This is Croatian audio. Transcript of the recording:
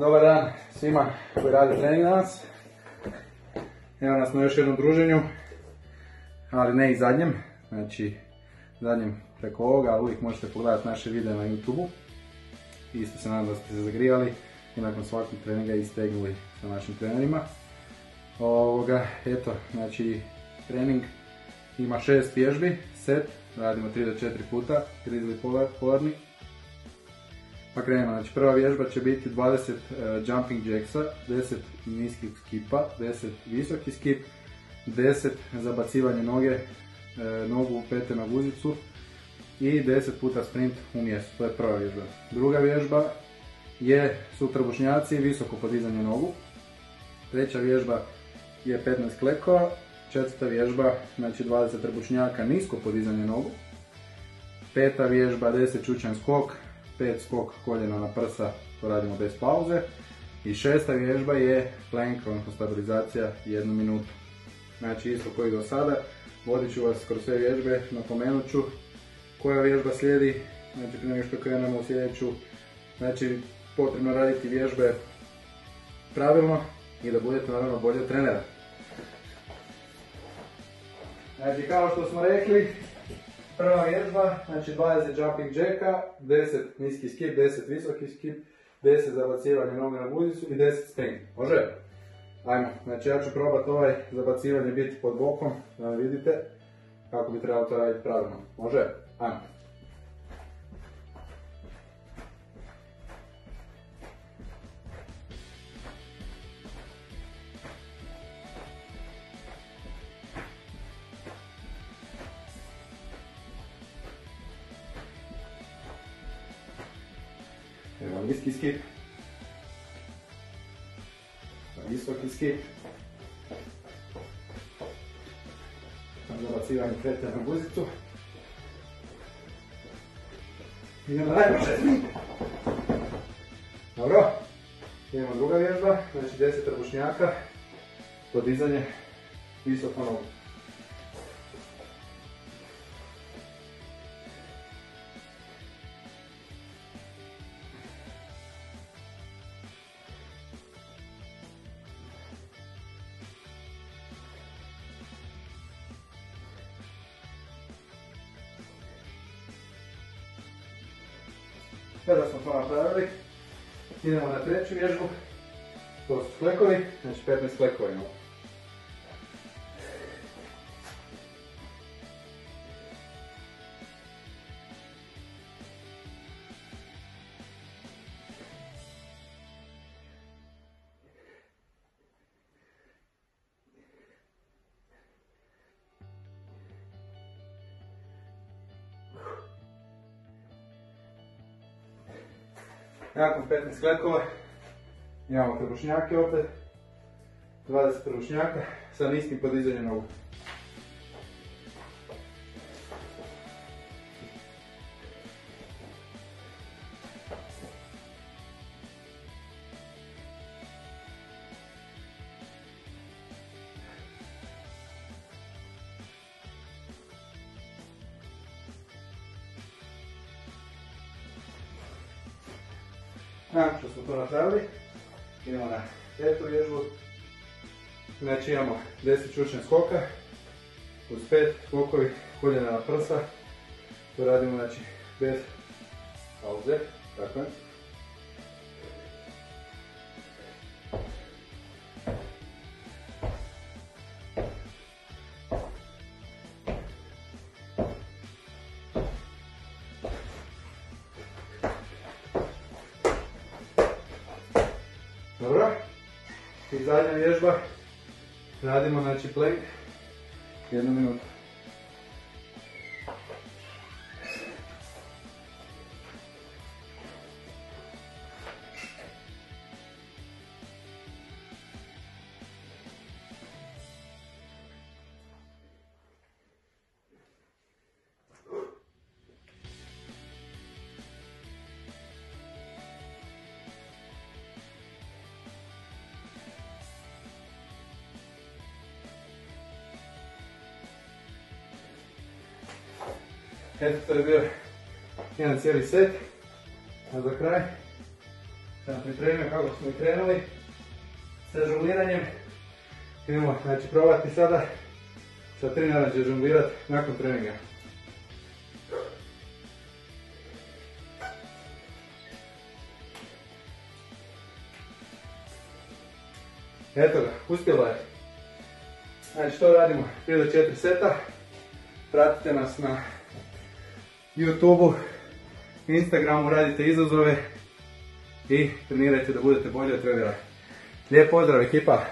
Dobar dan svima koji rade trening danas. Evo nas na još jednom druženju, ali ne i zadnjem. Znači, zadnjem preko ovoga, ali uvijek možete pogledati naše videe na YouTube-u. Isto se nadam da ste se zagrijali i nakon svakog treninga istegnuli sa našim trenerima. Eto, znači, trening ima 6 vježbi, set, radimo 3 do 4 puta, grizzly polarni. Pa krenemo, znači prva vježba će biti 20 jumping jacksa, 10 niskih skipa, 10 visoki skip, 10 zabacivanje nogu u pete na guzicu i 10 puta sprint u mjestu, to je prva vježba. Druga vježba su trbušnjaci, visoko podizanje nogu. Treća vježba je 15 klekova, četvrta vježba, znači 20 trbušnjaka, nisko podizanje nogu. Peta vježba 10 čučanj skok, 5 skok koljena na prsa, to radimo bez pauze. I šesta vježba je plank, odnosno stabilizacija 1 minutu. Znači isto koji do sada, vodit ću vas kroz sve vježbe, napomenut ću koja vježba slijedi, znači prije nego što krenemo u sljedeću, znači potrebno raditi vježbe pravilno i da budete naravno bolji od trenera. Znači kao što smo rekli, prva vježba, znači 20 jumping jacka, 10 niski skip, 10 visoki skip, 10 zabacivanje noge na guzicu i 10 sprint. Može? Ajmo, znači ja ću probati ovaj zabacivanje biti pod bokom, da vidite kako bi trebalo to raditi pravilno. Može? Ajmo. Evo niski skip, visoki skip, zabacivanje pete na guzicu. Idemo dalje, dobro, idemo druga vježba, znači 10 trbušnjaka, podizanje visoko nogu. Kada smo to napravili, idemo na treću vježbu, to su sklekovi, znači 15 klekova imamo. Nakon 15 klekova imamo trbušnjake opet, 20 trbušnjaka sa niskim podizanjem nogu. Nakon što smo to napravili, idemo na petu vježbu. Znači imamo 10 čučnja skoka, uz 5 skokovi koljena na prsa. To radimo znači bez pauze, tako je. Dobro, i zadnja vježba, radimo znači plank 1 minutu. Eto, to je bio jedan cijeli set. A za kraj sam pripremio kako smo i krenuli sa žongliranjem. Idemo znači probati sada sa 3 naranđe žonglirati nakon treninga. Eto ga, uspjelo je. Znači to radimo 3 do 4 seta. Pratite nas na YouTubeu, Instagramu, radite izazove i trenirajte da budete bolji od trenera. Lijep pozdrav ekipa!